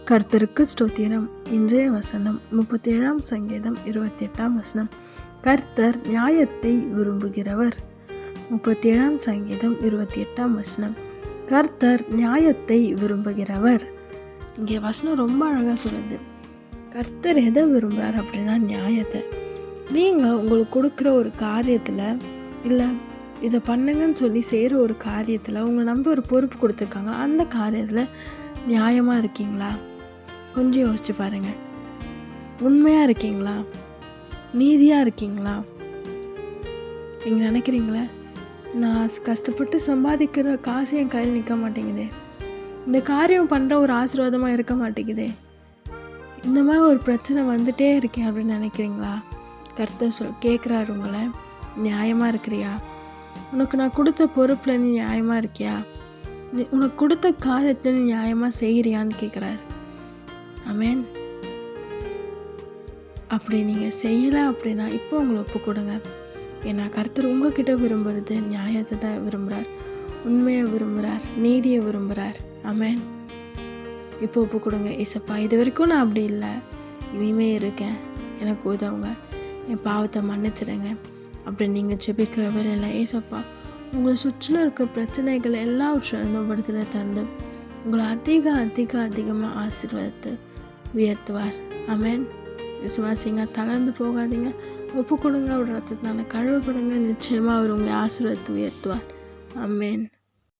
கர்த்தருக்கு ஸ்தோத்திரம். இன்றைய வசனம் 37 சங்கீதம் 28 கர்த்தர் நியாயத்தை விரும்புகிறவர். 37 சங்கீதம் 28 கர்த்தர் நியாயத்தை விரும்புகிறவர். இங்கே வசனம் ரொம்ப அழகாக சொல்லுது. கர்த்தர் எதை விரும்புகிறார் அப்படின்னா நியாயத்தை. நீங்கள் உங்களுக்கு கொடுக்குற ஒரு காரியத்தில், இல்லை இதை பண்ணுங்கன்னு சொல்லி செய்கிற ஒரு காரியத்தில் உங்களை நம்பி ஒரு பொறுப்பு கொடுத்துருக்காங்க. அந்த காரியத்தில் நியாயமாக இருக்கீங்களா? கொஞ்சம் யோசிச்சு பாருங்கள். உண்மையாக இருக்கீங்களா? நீதியாக இருக்கீங்களா? நீங்கள் நினைக்கிறீங்களே, நான் கஷ்டப்பட்டு சம்பாதிக்கிற காசு என் கையில் நிற்க மாட்டேங்குதே, இந்த காரியம் பண்ணுற ஒரு ஆசீர்வாதமாக இருக்க மாட்டேங்குதே, இந்த மாதிரி ஒரு பிரச்சனை வந்துட்டே இருக்கேன் அப்படின்னு நினைக்கிறீங்களா? கர்த்தர் கேட்குறாரு உங்களை, நியாயமாக இருக்கிறியா? உனக்கு நான் கொடுத்த பொறுப்பில் நீ நியாயமாக இருக்கியா? உனக்கு கொடுத்த காரியத்தை நீ நியாயமாக செய்கிறியான்னு கேட்குறாரு. ஆமென். அப்படி நீங்கள் செய்யலை அப்படின்னா இப்போ உங்களை ஒப்பு கொடுங்க. ஏன்னா கர்த்தர் உங்ககிட்ட விரும்புறது நியாயத்தை தான் விரும்புகிறார், உண்மையை விரும்புகிறார், நீதியை விரும்புகிறார். ஆமென். இப்போ ஒப்பு கொடுங்க. ஏசப்பா, இது வரைக்கும் நான் அப்படி இல்லை, இனிமே இருக்கேன், எனக்கு உதவுங்க, என் பாவத்தை மன்னிச்சிடுங்க அப்படி நீங்கள் ஜெபிக்கிற வேலையில் ஏசப்பா உங்களை சுற்றிலும் இருக்க பிரச்சனைகள் எல்லாவற்றையும் படுத்துல தந்து உங்களை அதிகமாக ஆசீர்வாதத்தை உயர்த்துவார். ஆமென். விசுவாசிங்க, தளர்ந்து போகாதீங்க, ஒப்பு கொடுங்க, ஒரு ரத்தத்தினால கழுவப்படுங்க. நிச்சயமாக அவர் உங்களை ஆசீர்வாதத்தை உயர்த்துவார். ஆமென்.